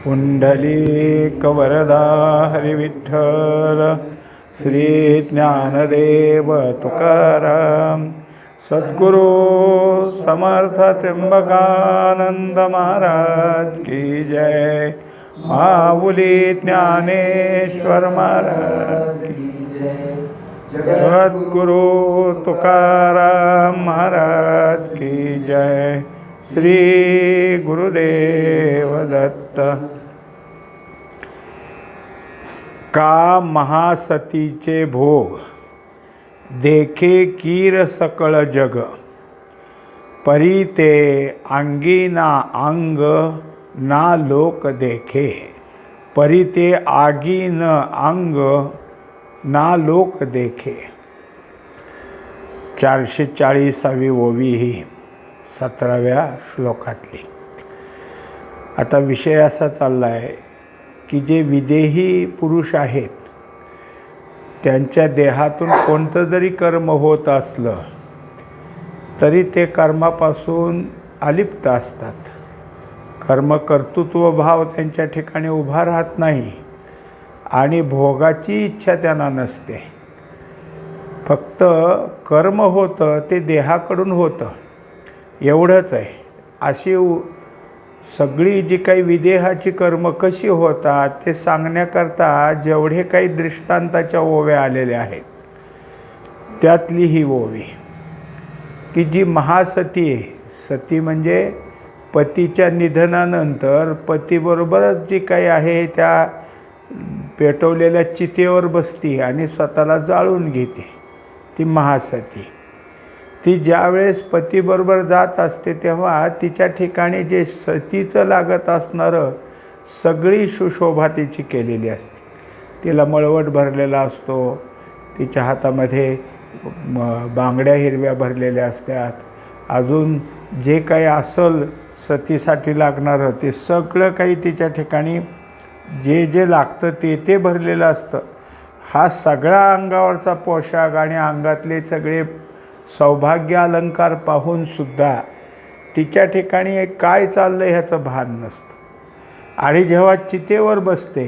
पुंडलीकवरदा हरिविठ्ठल श्री ज्ञानदेव तुकाराम सद्गुरु समर्थ त्र्यंबकानंद महाराज की जय। माऊली ज्ञानेश्वर महाराज की जय। सद्गुरु तुकाराम महाराज की जय। श्री गुरुदेव दत्त। का महासतीचे भोग देखे कीर सकळ जग, परी ते अंगी ना अंग ना लोक देखे, परी ते आगी न अंग ना लोक देखे। 440वी ओवी ही 17व्या श्लोकातली। आता विषय असा चालला आहे की जे विदेही पुरुष आहेत त्यांच्या देहातून कोणतं जरी कर्म होत असलं तरी ते कर्मापासून अलिप्त असतात। कर्तृत्व भाव त्यांच्या ठिकाणी उभा राहत नाही आणि भोगाची इच्छा त्यांना नसते। फक्त कर्म होतं ते देहाकडून होतं एवढंच आहे। अशी सगळी जी काही विदेहाची कर्म कशी होतात ते सांगण्याकरता जेवढे काही दृष्टांताच्या ओव्या आलेल्या आहेत त्यातली ही ओवी की जी महासती आहे। सती म्हणजे पतीच्या निधनानंतर पतीबरोबरच जी काही आहे त्या पेटवलेल्या चितेवर बसती आणि स्वतःला जाळून घेते, ती महासती। ती ज्यावेळेस पतीबरोबर जात असते तेव्हा तिच्या ठिकाणी जे सतीचं लागत असणारं सगळी सुशोभा तिची केलेली असते। तिला मळवट भरलेला असतो, तिच्या हातामध्ये बांगड्या हिरव्या भरलेल्या असतात, अजून जे काही असल सतीसाठी लागणारं ते सगळं काही तिच्या ठिकाणी जे जे लागतं ते भरलेलं असतं। हा सगळा अंगावरचा पोशाख आणि अंगातले सगळे सौभाग्य अलंकार पाहून सुद्धा तिच्या ठिकाणी काय चाललं ह्याचं भान नसतं। आणि जेव्हा चितेवर बसते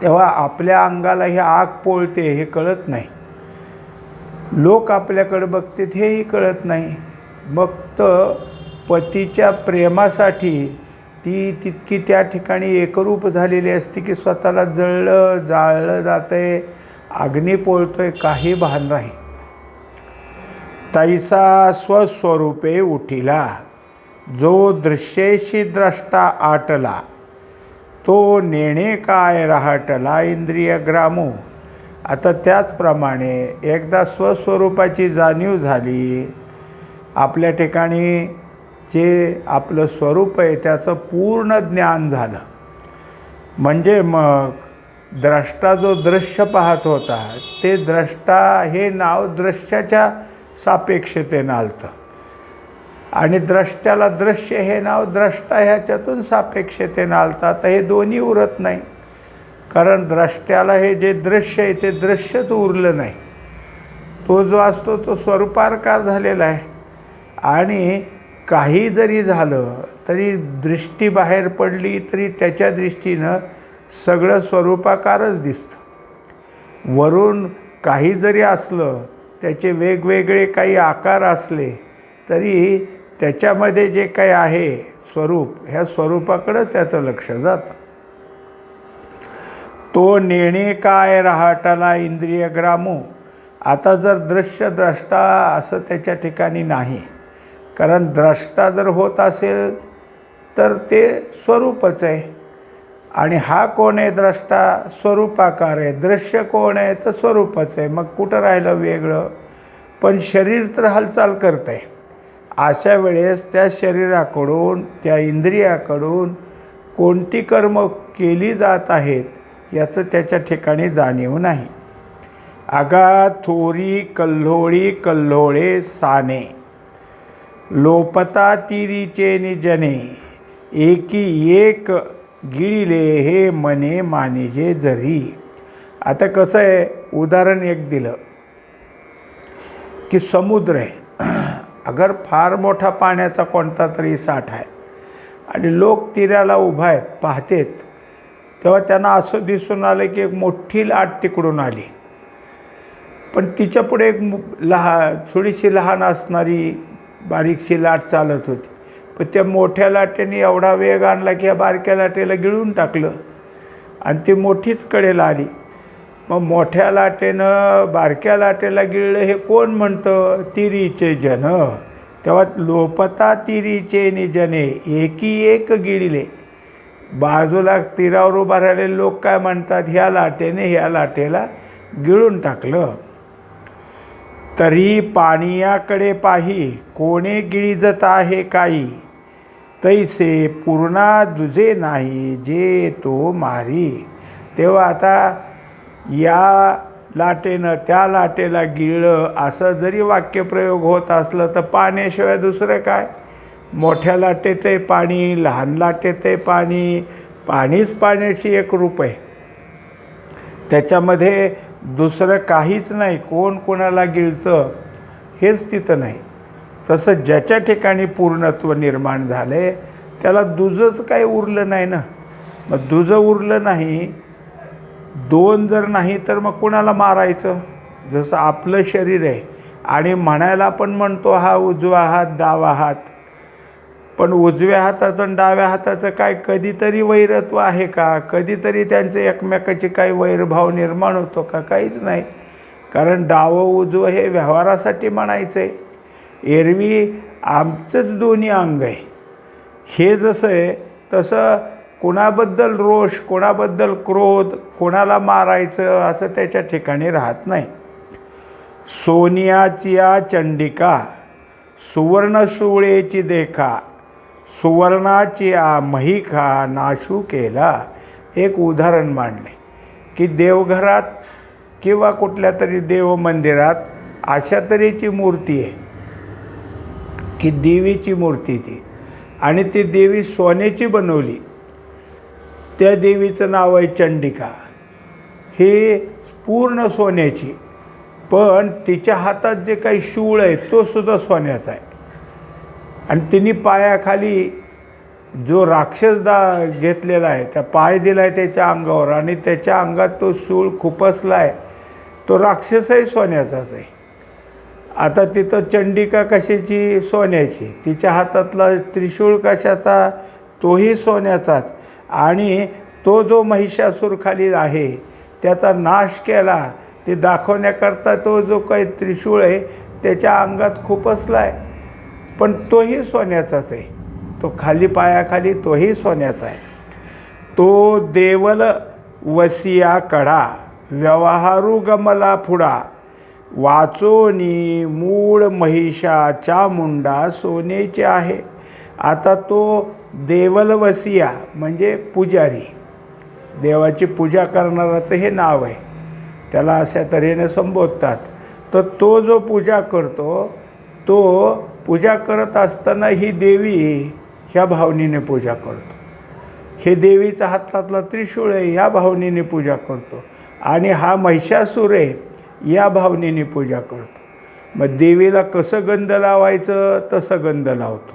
तेव्हा आपल्या अंगाला हे आग पोळते हे कळत नाही, लोक आपल्याकडे बघतात हेही कळत नाही। मग तर पतीच्या प्रेमासाठी ती तितकी त्या ठिकाणी एकरूप झालेली असते की स्वतःला जाळलं जातंय, अग्नी पोळतोय, काही भान नाही। तैसा स्वस्वरूपे उठिला, जो दृश्येशी द्रष्टा आटला, तो नेणे काय रहाटला इंद्रिय ग्रामो। आता त्याचप्रमाणे एकदा स्वस्वरूपाची जाणीव झाली, आपल्या ठिकाणी जे आपलं स्वरूप आहे त्याचं पूर्ण ज्ञान झालं, म्हणजे मग द्रष्टा जो दृश्य पाहत होता ते द्रष्टा हे नाव दृश्याच्या सापेक्षतेनं आलतं आणि द्रष्ट्याला दृश्य हे नाव द्रष्टा ह्याच्यातून सापेक्षतेनं आलतं। आता हे दोन्ही उरत नाही, कारण द्रष्ट्याला हे जे दृश्य आहे ते दृश्यच उरलं नाही। तो जो असतो तो स्वरूपाकार झालेला आहे आणि काही जरी झालं तरी दृष्टी बाहेर पडली तरी त्याच्या दृष्टीनं सगळं स्वरूपाकारच दिसतं। वरून काही जरी असलं, त्याचे वेगवेगळे काही आकार असले तरी त्याच्यामध्ये जे काही आहे स्वरूप, ह्या स्वरूपाकडेच त्याचं लक्ष जातं। तो नेणे काय रहाटला इंद्रिय ग्रामो। आता जर दृश्य द्रष्टा असं त्याच्या ठिकाणी नाही, कारण द्रष्टा जर होत असेल तर ते स्वरूपच आहे आणि हा कोण आहे द्रष्टा, स्वरूपाकार आहे। दृश्य कोण आहे तर स्वरूपच आहे, मग कुठं राहिलं वेगळं। पण शरीर तर हालचाल करत आहे, अशा वेळेस त्या शरीराकडून त्या इंद्रियाकडून कोणती कर्म केली जात आहेत याचं त्याच्या ठिकाणी जाणीव नाही। आगा थोरी कल्होळी कल्होळे साने, लोपता तिरीचे निजने, एकी एक गिळिले हे मने मानिजे जरी। आता कसं आहे, उदाहरण एक दिलं की समुद्र आहे, अगर फार मोठा पाण्याचा कोणता तरी साठा आहे आणि लोक तीराला उभा आहेत पाहतेत. तेव्हा त्यांना असं दिसून आलं की एक मोठी लाट तिकडून आली, पण तिच्या पुढे एक थोडीशी लहान असणारी बारीकशी लाट चालत होती. पण त्या मोठ्या लाटेने एवढा वेग आणला की या बारक्या लाटेला गिळून टाकलं आणि ती मोठीच कडेला आली. मग मोठ्या लाटेनं बारक्या लाटेला गिळलं हे कोण म्हणतं? तिरीचे जन. तेव्हा लोपता तिरीचे निजने एकी एक गिळले. बाजूला तीरावर उभा राहिलेले लोक काय म्हणतात? ह्या लाटेने ह्या लाटेला गिळून टाकलं. तरी पाणियाकडे पाही कोणे गिळीजत आहे काही, तैसे पूर्णा दुजे नाही जे तो मारी. तेव्हा आता या लाटेनं त्या लाटेला गिळलं असं जरी वाक्यप्रयोग होत असलं तर पाण्याशिवाय दुसरं काय? मोठ्या लाटेत आहे पाणी, लहान लाटेत आहे पाणी, पाणीच पाण्याची एक रूप आहे. त्याच्यामध्ये दुसरं काहीच नाही. कोण कोणाला गिळतं हेच तिथं नाही. तसं ज्याच्या ठिकाणी पूर्णत्व निर्माण झाले त्याला दुजंच काही उरलं नाही ना. मग दुजं उरलं नाही, दोन जर नाही तर मग कोणाला मारायचं? जसं आपलं शरीर आहे आणि म्हणायला पण म्हणतो हा उजवा हात डावा हात, पण उजव्या हाताचं आणि डाव्या हाताचं काय कधीतरी वैरत्व आहे का? कधीतरी त्यांचे एकमेकाची काही वैरभाव निर्माण होतो का? काहीच नाही. कारण डावं उजवं हे व्यवहारासाठी म्हणायचं आहे. एरवी आमचंच दोन्ही अंग आहे. हे जसं आहे तसं कोणाबद्दल रोष, कोणाबद्दल क्रोध, कोणाला मारायचं असं त्याच्या ठिकाणी राहत नाही. सोनियाची चंडिका सुवर्णशूळेची देखा, सुवर्णाची महिखा नाशू केला. एक उदाहरण मांडले की देवघरात किंवा कुठल्या तरी देवमंदिरात अशा तऱ्हेची मूर्ती आहे की देवीची मूर्ती ती, आणि ती देवी सोन्याची बनवली. त्या देवीचं नाव आहे चंडिका. ही पूर्ण सोन्याची, पण तिच्या हातात जे काही शूळ आहे तो सुद्धा सोन्याचा आहे. आणि तिने पायाखाली जो राक्षस घेतलेला आहे त्या पाय दिला आहे त्याच्या अंगावर, आणि त्याच्या अंगात तो शूळ खुपसला आहे. तो राक्षसही सोन्याचाच आहे. आता तिथं चंडिका कशाची? सोन्याची. तिच्या हातातला त्रिशूळ कशाचा? तोही सोन्याचाच. आणि तो जो महिषासूर खाली आहे त्याचा नाश केला ते दाखवण्याकरता तो जो काही त्रिशूळ आहे त्याच्या अंगात खुपसला आहे, पण तोही सोन्याचाच आहे. तो खाली पायाखाली तोही सोन्याचा आहे. तो देवल वसिया कडा व्यवहारू गमला पुढा, वाचोनी मूळ महिषा चामुंडा सोन्याचे आहे. आता तो देवल वसिया म्हणजे पुजारी, देवाची पूजा करणाराचं हे नाव आहे, त्याला अशा तऱ्हेने संबोधतात. तर तो जो पूजा करतो तो पूजा करत असताना ही देवी ह्या भावनेने पूजा करतो. हे देवीचा हातातला त्रिशूळ आहे ह्या भावनेने पूजा करतो, आणि हा महिषासूर आहे या भावनेने पूजा करतो. मग देवीला कसं गंध लावायचं तसं गंध लावतो.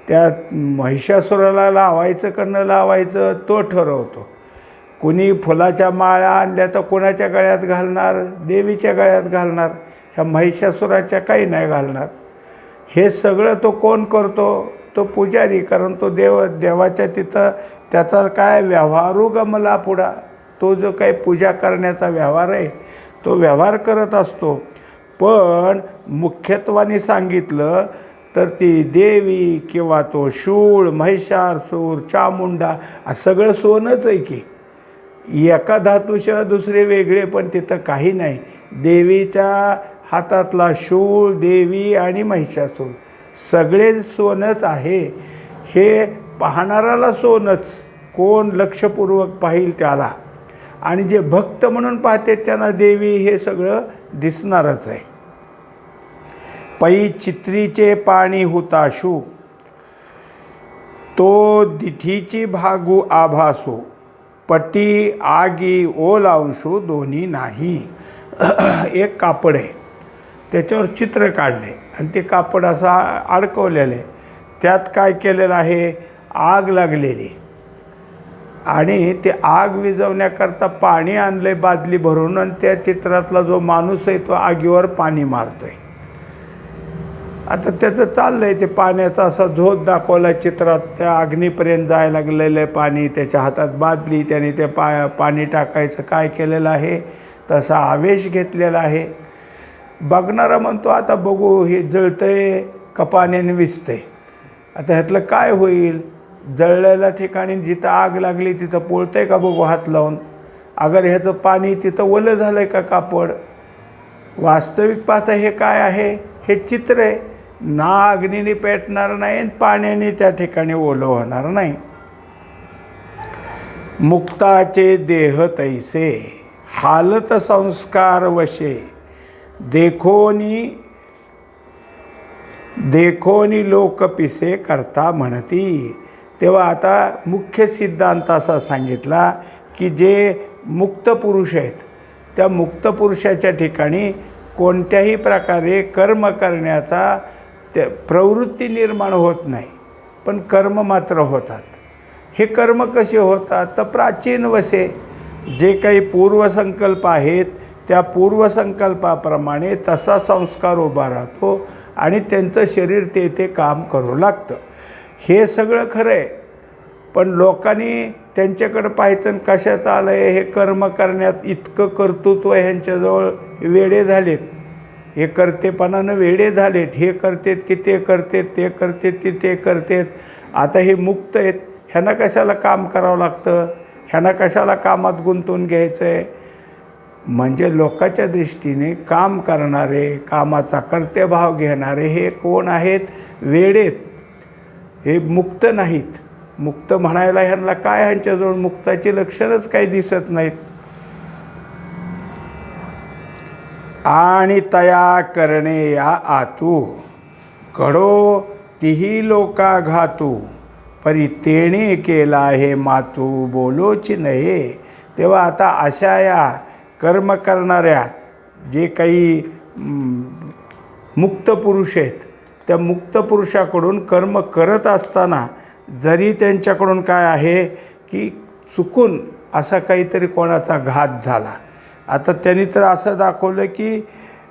त्या महिषासुराला लावायचं का न लावायचं तो ठरवतो. कोणी फुलाच्या माळा आणल्या तर कोणाच्या गळ्यात घालणार? देवीच्या गळ्यात घालणार. ह्या महिषासुराच्या काही नाही घालणार. हे सगळं तो कोण करतो? तो पुजारी. कारण तो देवाच्या तिथं त्याचा काय व्यवहारू गमला पुढा, तो जो काही पूजा करण्याचा व्यवहार आहे तो व्यवहार करत असतो. पण मुख्यत्वाने सांगितलं तर ती देवी किंवा तो शूळ, महिषासूर, चामुंडा सगळं सोनंच आहे की. एका धातूशिवाय दुसरे वेगळे पण तिथं काही नाही. देवीच्या हातातला शूळ, देवी आणि महिषासूर सगळे सोनंच आहे. हे पाहणाराला सोनंच, कोण लक्षपूर्वक पाहिल त्याला, आणि जे भक्त म्हणून पाहते त्यांना देवी हे सगळं दिसणारच आहे. पै चित्रीचे पाणी हुताशू, तो दिठीची भागू आभासू, पटी आगी ओलांशू दोन्ही नाही. एक कापड आहे त्याच्यावर चित्र काढले आणि ते कापड असं अडकवलेलं आहे. त्यात काय केलेलं आहे? आग लागलेली आणि ते आग विझवण्याकरता पाणी आणलंय बादली भरून आणि त्या चित्रातला जो माणूस आहे तो आगीवर पाणी मारतोय. आता त्याचं चाललंय ते पाण्याचा असा झोत दाखवला चित्रात, त्या अग्नीपर्यंत जायला लागलेलं आहे पाणी, त्याच्या हातात बादली, त्याने ते पाणी टाकायचं काय केलेलं आहे, तसा आवेश घेतलेला आहे. बघणारा म्हणतो आता बघू हे जळतंय का पाण्याने विझतंय, आता ह्यातलं काय होईल, जळलेल्या ठिकाणी जिथं आग लागली तिथं पोळतंय का बघू हात लावून, अगर ह्याचं पाणी तिथं ओलं झालं आहे का कापड. वास्तविक पाहता हे काय आहे, हे चित्र आहे. ना अग्नीने पेटणार नाही आणि पाण्याने त्या ठिकाणी ओलं होणार नाही. मुक्ताचे देह तैसे हालत संस्कार वशे देखोनी लोक पिसे करता म्हणती. तेव्हा आता मुख्य सिद्धांत असा सांगितला की जे मुक्त पुरुष आहेत त्या मुक्त पुरुषाच्या ठिकाणी कोणत्याही प्रकारे कर्म करण्याचा ते प्रवृत्ती निर्माण होत नाही, पण कर्म मात्र होतात. हे कर्म कसे होतात तर प्राचीन वसे जे काही पूर्वसंकल्प आहेत त्या पूर्वसंकल्पाप्रमाणे तसा संस्कार उभा राहतो आणि त्यांचं शरीर ते काम करू लागतं. हे सगळं खरं आहे, पण लोकांनी त्यांच्याकडं पाहायचं कशाचं आलं आहे, हे कर्म करण्यात इतकं कर्तृत्व ह्यांच्याजवळ वेडे झालेत, हे करतेपणानं वेडे झालेत, हे करतेत की ते करतेत, ते करतेत की ते करतेत. आता हे मुक्त आहेत, ह्यांना कशाला काम करावं लागतं, ह्यांना कशाला कामात गुंतवून घ्यायचं आहे. म्हणजे लोकांच्या दृष्टीने काम करणारे, कामाचा कर्तव्यभाव घेणारे हे कोण आहेत, वेडेत, हे मुक्त नाहीत. मुक्त म्हणायला ह्यांना काय, ह्यांच्याजवळ मुक्ताची लक्षणच काही दिसत नाहीत. आणि तया करणे या आतू घडो तिही लोका घातू परी तेणे केला हे मातू बोलोची नये. तेव्हा आता अशा या कर्म करणाऱ्या जे काही मुक्त पुरुष आहेत त्या मुक्त पुरुषाकडून कर्म करत असताना जरी त्यांच्याकडून काय आहे की चुकून असा काहीतरी कोणाचा घात झाला, आता त्यांनी तर असं दाखवलं की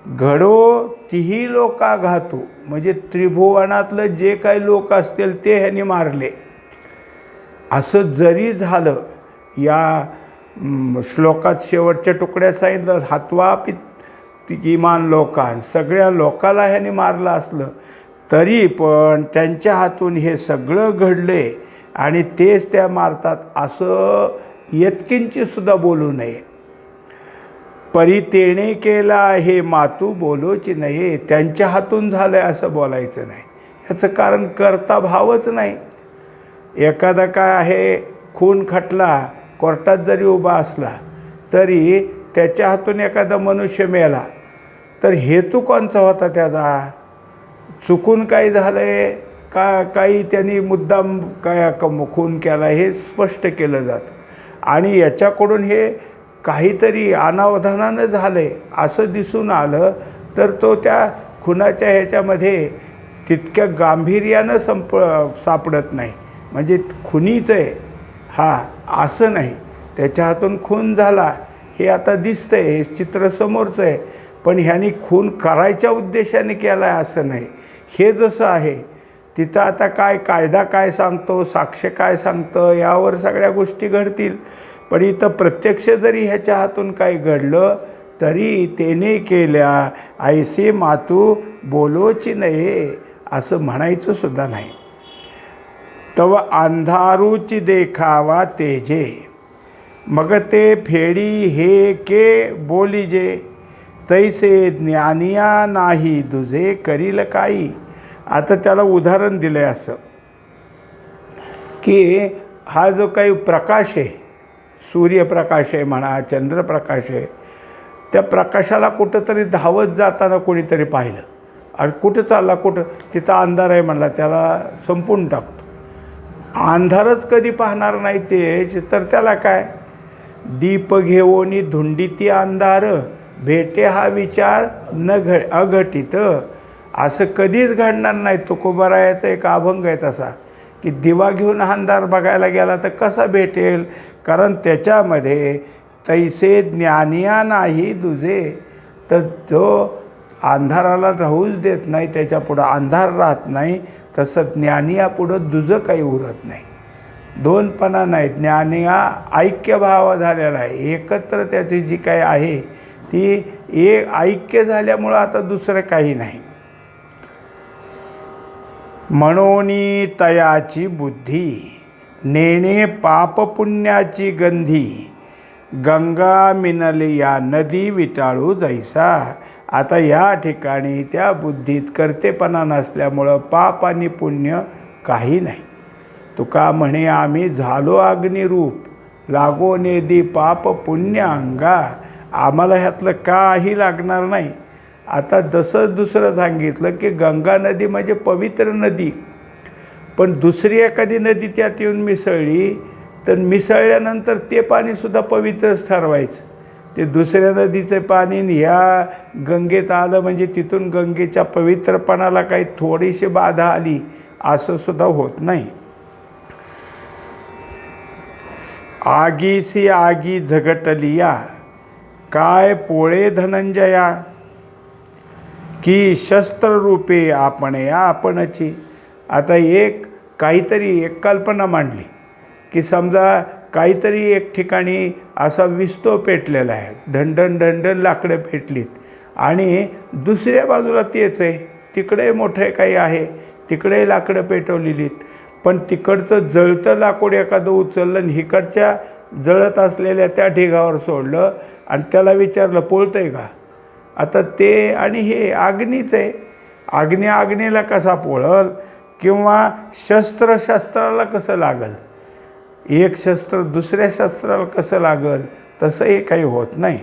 घडो तिही लोका घातू, म्हणजे त्रिभुवनातलं जे काही लोक असतील ते ह्यांनी मारले. असं जरी झालं, या श्लोकात शेवटच्या टुकड्यात सांगितलं हत्वा किमान लोकान, सगळ्या लोकाला ह्यांनी मारलं असलं तरी पण त्यांच्या हातून हे सगळं घडले आणि तेच त्या मारतात असं यत्किंचितसुद्धा बोलू नये. परी तेणे केला हे मातू बोलोची नये, त्यांच्या हातून झालं आहे असं बोलायचं नाही. याचं कारण करता भावच नाही. एखादा काय आहे, खून खटला कोर्टात जरी उभा असला तरी त्याच्या हातून एखादा मनुष्य मेला तर हेतू कोणचा होता त्याचा, चुकून काही झालं आहे का काही त्यांनी मुद्दाम काय खून केला हे स्पष्ट केलं जातं. आणि याच्याकडून हे काहीतरी अनावधानानं झालं आहे असं दिसून आलं तर तो त्या खुनाच्या ह्याच्यामध्ये तितक्या गांभीर्यानं सापडत नाही. म्हणजे खुनीच आहे हा असं नाही, त्याच्या हातून खून झाला हे आता दिसतं आहे, हे चित्र समोरचं आहे, पण ह्यानी खून करायच्या उद्देशाने केला आहे असं नाही. हे जसं आहे तिथं आता काय कायदा काय सांगतो, साक्ष काय सांगतं, यावर सगळ्या गोष्टी घडतील. पण इथं प्रत्यक्ष जरी ह्याच्या हातून काही घडलं तरी तेने केल्या ऐसे मातू बोलोची नये असं म्हणायचं सुद्धा नाही. तव अंधारूची देखावा तेजे मग ते फेडी हे के बोलीजे तैसे ज्ञानिया नाही तुझे करील काही. आता त्याला उदाहरण दिलं आहे असं की हा जो काही प्रकाश आहे, सूर्यप्रकाश आहे म्हणा, चंद्रप्रकाश आहे, त्या प्रकाशाला कुठंतरी धावत जाताना कोणीतरी पाहिलं आणि कुठं चालला, कुठं तिथं अंधार आहे म्हणला, त्याला संपून टाकतो. अंधारच कधी पाहणार नाही ते तर त्याला काय, दीप घेऊनी धुंडीती अंधार भेटे हा विचार न अघटित. असं कधीच घडणार नाही. तुकोबारायाचा एक अभंग आहे तसा की दिवा घेऊन अंधार बघायला गेला तर कसा भेटेल? कारण त्याच्यामध्ये तैसे ज्ञानिया नाही दुजे, तर जो अंधाराला राहूच देत नाही, त्याच्यापुढं अंधार राहत नाही, तसं ज्ञानियापुढं दुजं काही उरत नाही. दोनपणा नाही, ज्ञानिया ऐक्यभाव झालेला आहे. एकत्र त्याची जी काही आहे ती ऐक्य झाल्यामुळं आता दुसरं काही नाही. म्हणोनी तयाची बुद्धी नेणे पाप पुण्याची गंधी, गंगा मिनली या नदी विटाळू जैसा. आता या ठिकाणी त्या बुद्धीत कर्तेपणा नसल्यामुळं पाप आणि पुण्य काही नाही. तुका म्हणे आम्ही झालो अग्निरूप, लागो नेदी पाप पुण्य अंगा. आम्हाला ह्यातलं काही लागणार नाही. आता जसं दुसरं सांगितलं की गंगा नदी म्हणजे पवित्र नदी, पण दुसरी एखादी नदी त्यात येऊन मिसळली तर मिसळल्यानंतर ते पाणीसुद्धा पवित्रच ठरवायचं. ते दुसऱ्या नदीचं पाणी ह्या गंगेत आलं म्हणजे तिथून गंगेच्या पवित्रपणाला काही थोडीशी बाधा आली असं सुद्धा होत नाही. आगीसी आगी झगटलिया, काय पोळे धनंजया, की शस्त्ररूपे आपण या आपणची. आता एक कल्पना मांडली की समजा काहीतरी एक ठिकाणी असा विस्तो पेटलेला आहे, ढणढण ढणढण लाकडं पेटलीत, आणि दुसऱ्या बाजूला तेच आहे, तिकडे मोठे काही आहे, तिकडे लाकडं पेटवलेलीत. पण तिकडचं जळतं लाकूड एखादं उचललं आणि इकडच्या जळत असलेल्या त्या ढिगावर सोडलं आणि त्याला विचारलं पोळतंय का? आता ते आणि हे अग्नीच आहे. अग्नीला कसा पोळल, किंवा शस्त्राला कसं लागल, एक शस्त्र दुसऱ्या शस्त्राला कसं लागल, तसं हे काही होत नाही.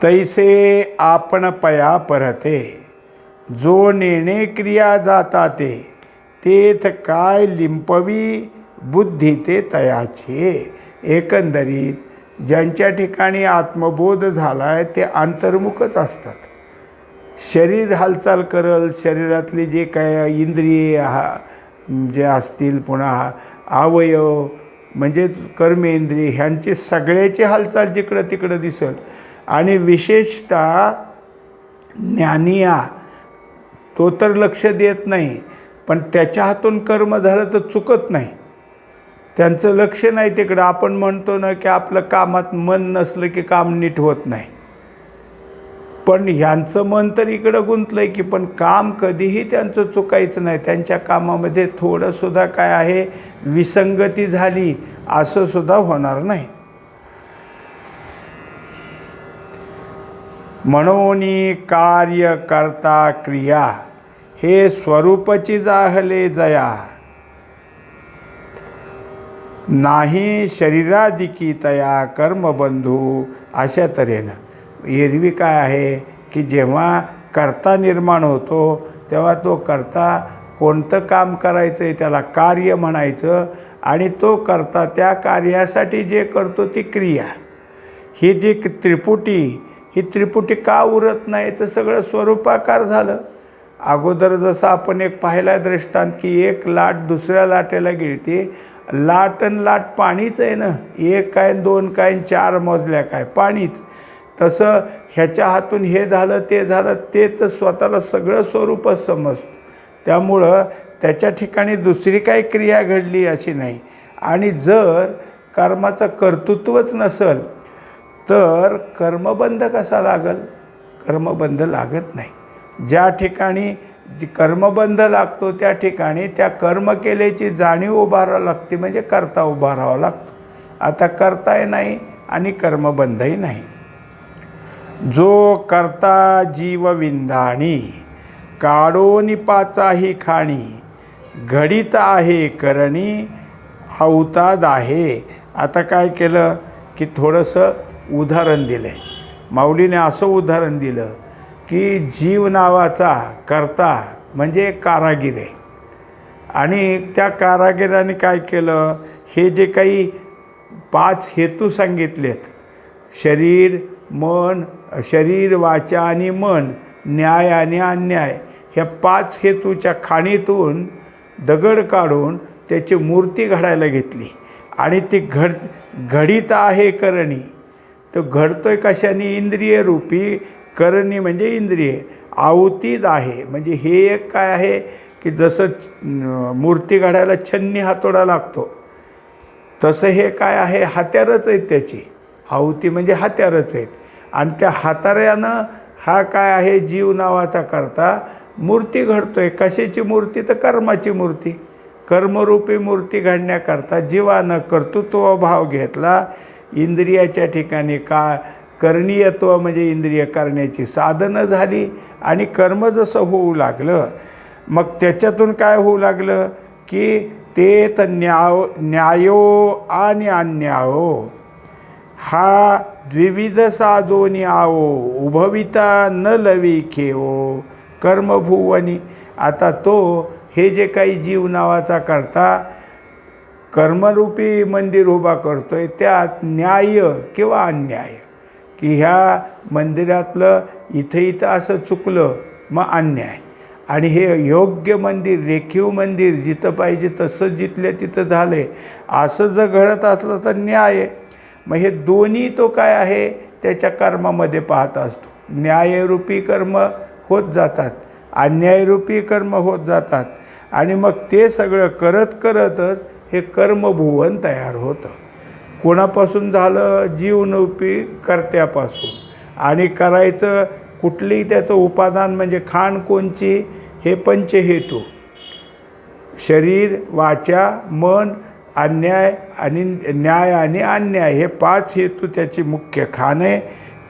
तैसे आपण पया परते, जो नेणे क्रिया जाता तेथ काय लिंपवी बुद्धी ते तयाचे. एकंदरीत ज्यांच्या ठिकाणी आत्मबोध झाला आहे ते अंतर्मुखच असतात. शरीर हालचाल करल, शरीरातली जे काय इंद्रिय जे असतील, पुन्हा अवयव म्हणजे कर्मेंद्रिय, ह्यांची सगळ्याची हालचाल जिकडं तिकडं दिसल. आणि विशेषतः ज्ञानिया तो तर लक्ष देत नाही, पण त्याच्या हातून कर्म झालं तर चुकत नाही, त्यांचं लक्ष नाही तिकडं. आपण म्हणतो ना की आपलं कामात मन नसलं की काम नीट होत नाही, पण ह्यांचं मन तर इकडं गुंतलं आहे की पण काम कधीही त्यांचं चुकायचं नाही. त्यांच्या कामामध्ये थोडंसुद्धा काय आहे विसंगती झाली असं सुद्धा होणार नाही. म्हणून कार्य करता क्रिया हे स्वरूपची जाहले जया, नाही शरीरादिकी तया कर्मबंधू. अशा तऱ्हेनं एरवी काय आहे की जेव्हा कर्ता निर्माण होतो तेव्हा तो कर्ता कोणतं काम करायचं आहे त्याला कार्य म्हणायचं, आणि तो कर्ता त्या कार्यासाठी जे करतो ती क्रिया. ही जी त्रिपुटी का उरत नाही तर सगळं स्वरूपाकार झालं. अगोदर जसं आपण एक पाहिला दृष्टांत की एक लाट दुसऱ्या लाटेला गिळते, लाट आणि लाट पाणीच आहे ना, एक काय दोन काय चार मोजल्या काय पाणीच. तसं ह्याच्या हातून हे झालं ते झालं, ते तर स्वतःला सगळं स्वरूपच समजतं. त्यामुळं त्याच्या ठिकाणी दुसरी काही क्रिया घडली अशी नाही. आणि जर कर्माचं कर्तृत्वच नसेल तर कर्मबंध कसा लागल? कर्मबंध लागत नाही. ज्या ठिकाणी कर्मबंध लागतो त्या ठिकाणी त्या कर्म केल्याची जाणीव उभारावं लागते, म्हणजे कर्ता उभा राहावा लागतो. आता कर्ताही नाही आणि कर्मबंधही नाही. जो कर्ता जीव विंधाणी, काढोनी पाचाही खाणी, घडीत आहे करणी अवताद आहे. आता काय केलं की थोडंसं उदाहरण दिलं आहे. माऊलीने असं उदाहरण दिलं की जीव नावाचा कर्ता म्हणजे कारागीर आहे, आणि त्या कारागिराने काय केलं, हे जे काही 5 हेतू सांगितलेत, शरीर वाचा आणि मन, न्याय आणि अन्याय, ह्या 5 हेतूच्या खाणीतून दगड काढून त्याची मूर्ती घडायला घेतली आणि ती घडीत आहे करणी. तो घडतोय कशाने? इंद्रिय रूपी. करणी म्हणजे इंद्रिय. आहुतीत आहे म्हणजे हे एक काय आहे की जसं मूर्ती घडायला छन्नी हातोडा लागतो तसं हे काय आहे? हत्यारच आहेत त्याची. आहुती म्हणजे हत्यारच आहेत. आणि त्या हाताऱ्यानं हा काय आहे? जीव नावाचा करता मूर्ती घडतोय. कशाची मूर्ती? तर कर्माची मूर्ती. कर्मरूपी मूर्ती घडण्याकरता जीवानं कर्तृत्व भाव घेतला. इंद्रियाच्या ठिकाणी करणीयत्व म्हणजे इंद्रिय करण्याची साधनं झाली आणि कर्म जसं होऊ लागलं मग त्याच्यातून काय होऊ लागलं की ते तर न्यायो आणि अन्यायो हा द्विविध साधोनी आवो उभविता न लवी खेवो कर्मभुवनी. आता तो हे जे काही जीव नावाचा करता कर्मरूपी मंदिर उभा करतोय त्यात न्याय किंवा अन्याय की ह्या मंदिरातलं इथं असं चुकलं मग अन्याय, आणि हे योग्य मंदिर रेखीव मंदिर जिथं पाहिजे तसं जिथल्या तिथं झाले असं जर घडत असलं तर न्याय. मग हे दोन्ही तो काय आहे त्याच्या कर्मामध्ये पाहत असतो. न्यायरूपी कर्म होत जातात, अन्यायरूपी कर्म होत जातात आणि मग ते सगळं करत करतच हे कर्मभुवन तयार होतं. कोणापासून झालं? जीवनरूपी कर्त्यापासून. आणि करायचं कुठलीही त्याचं उपादान म्हणजे खाण कोणची? हे पंचहेतू शरीर वाचा मन अन्याय आणि न्याय आणि अन्याय हे 5 हेतू त्याची मुख्य खाण आहे.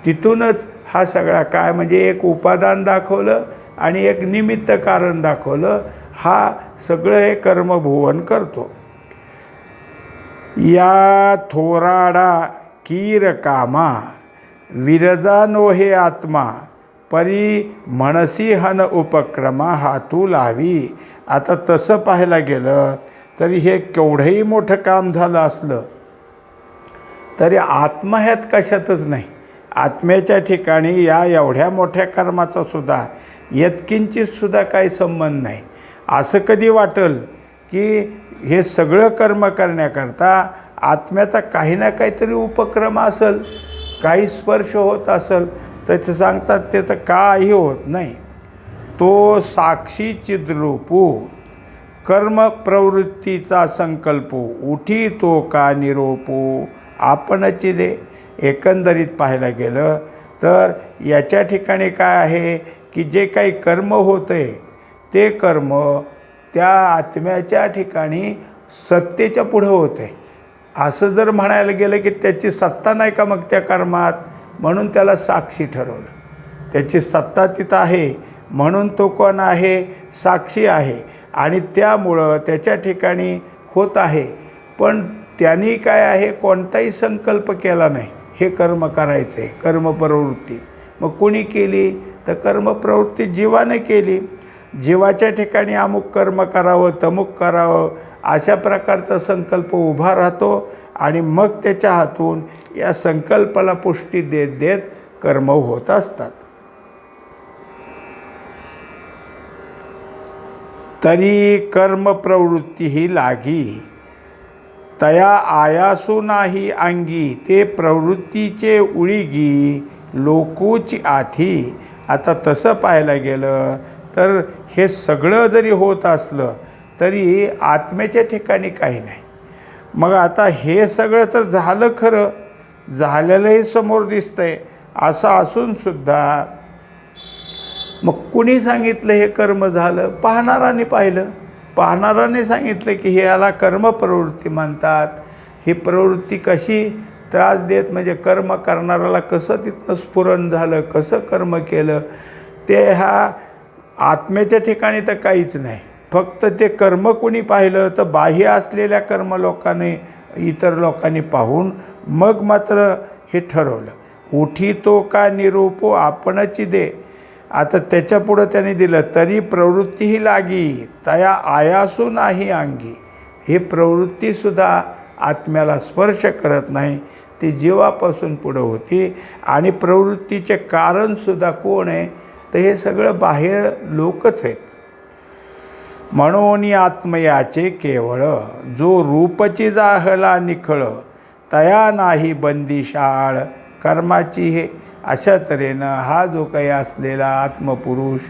तिथूनच हा सगळा काय म्हणजे एक उपादान दाखवलं आणि एक निमित्त कारण दाखवलं. हा सगळं हे कर्मभुवन करतो. या थोराडा कीर कामा विरजा नोहे आत्मा परी म्हणसी हन उपक्रमा हातू लावी. आता तसं पाहायला गेलं तरी हे केवढंही मोठं काम झालं असलं तरी आत्मा ह्यात कशातच नाही. आत्म्याच्या ठिकाणी या एवढ्या मोठ्या कर्माचा सुद्धा यत्किंचित सुद्धा काही संबंध नाही. असं कधी वाटेल की हे सगळं कर्म करण्याकरता आत्म्याचा काही ना काहीतरी उपक्रम असेल, काही स्पर्श होत असेल तर ते सांगतात त्याचं काही होत नाही. तो साक्षी चिद्रूपू कर्म प्रवृत्तीचा संकल्पो उठी तो का निरोपो आपणची दे. एकंदरीत पाहायला गेलं तर याच्या ठिकाणी काय आहे की जे काही कर्म होते ते कर्म त्या आत्म्याच्या ठिकाणी सत्तेच्या पुढं होते. असं जर म्हणायला गेलं की त्याची सत्ता नाही का मग त्या कर्मात, म्हणून त्याला साक्षी ठरवलं. त्याची सत्ता तिथं आहे म्हणून तो कोण आहे? साक्षी आहे. आणि त्यामुळं त्याच्या ठिकाणी होत आहे. पण त्यांनी काय आहे कोणताही संकल्प केला नाही हे कर्म करायचं आहे. कर्मप्रवृत्ती मग कोणी केली? तर कर्मप्रवृत्ती जीवाने केली. जीवाच्या ठिकाणी अमुक कर्म करावं तमुक करावं अशा प्रकारचा संकल्प उभा राहतो आणि मग त्याच्या हातून या संकल्पाला पुष्टी देत देत कर्म होत असतात. तरी कर्मप्रवृत्ती ही लागी तया आयासू नाही अंगी ते प्रवृत्तीचे उळीगी लोकूची आथी. आता तसं पाहायला गेलं तर हे सगळं जरी होत असलं तरी आत्म्याच्या ठिकाणी काही नाही. मग आता हे सगळं तर झालं खरं, झालेलंही समोर दिसतंय. असं असूनसुद्धा मग कुणी सांगितलं हे कर्म झालं? पाहणाराने पाहिलं. पाहणाराने सांगितलं की हे याला कर्मप्रवृत्ती म्हणतात. ही प्रवृत्ती कशी त्रास देत म्हणजे कर्म करणाऱ्याला कसं तिथनं स्फुरण झालं, कसं कर्म केलं ते ह्या आत्म्याच्या ठिकाणी तर काहीच नाही. फक्त ते कर्म कोणी पाहिलं तर बाह्य असलेल्या कर्म लोकांनी इतर लोकांनी पाहून मग मात्र हे ठरवलं. उठी तो का निरूपो आपणची दे. आता त्याच्यापुढं त्याने दिलं तरी प्रवृत्तीही लागी तया आयासू नाही अंगी. ही प्रवृत्तीसुद्धा आत्म्याला स्पर्श करत नाही, ती जीवापासून पुढं होती. आणि प्रवृत्तीचे कारणसुद्धा कोण आहे? तर हे सगळं बाह्य लोकच आहेत. म्हणून आत्मयाचे केवळ जो रूपची जाहला निखळ तया नाही बंदिशाळ कर्माची हे. अशा तऱ्हेनं हा जो काही असलेला आत्मपुरुष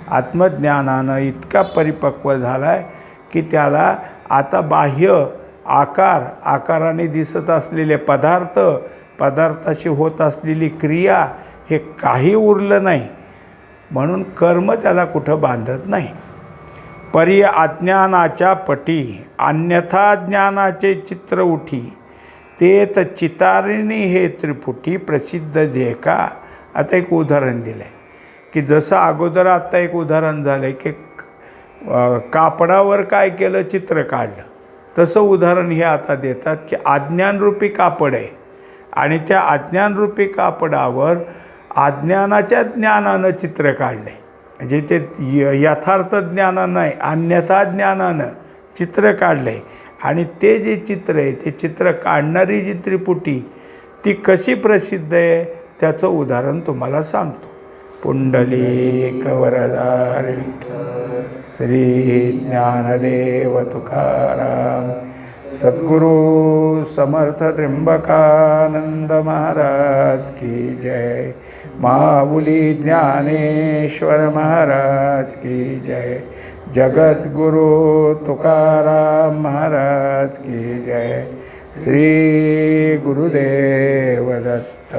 आत्मज्ञानानं इतका परिपक्व झाला आहे की त्याला आता बाह्य आकाराने दिसत असलेले पदार्थाची होत असलेली क्रिया हे काही उरलं नाही. म्हणून कर्म त्याला कुठं बांधत नाही. परी अज्ञानाच्या पटी अन्यथा ज्ञानाचे चित्र उठी तेत चितारिणी हे त्रिपुटी प्रसिद्ध जे का. आता एक उदाहरण दिलं आहे की जसं अगोदर आत्ता एक उदाहरण झालं आहे की कापडावर काय केलं, चित्र काढलं. तसं उदाहरण हे आता देतात की अज्ञानरूपी कापड आहे आणि त्या अज्ञानरूपी कापडावर अज्ञानाच्या ज्ञानानं चित्र काढले. म्हणजे ते यथार्थ ज्ञानानं नाही, अन्यथा ज्ञानानं चित्र काढले. आणि ते जे चित्र आहे ते चित्र काढणारी जी त्रिपुटी ती कशी प्रसिद्ध आहे त्याचं उदाहरण तुम्हाला सांगतो. पुंडलिक वरदा विठ्ठल श्री ज्ञानदेव तुकाराम सद्गुरु समर्थ त्र्यंबकानंद महाराज की जय. माऊली ज्ञानेश्वर महाराज की जय. जगद्गुरु तुकाराम महाराज की जय. श्री गुरुदेव दत्त.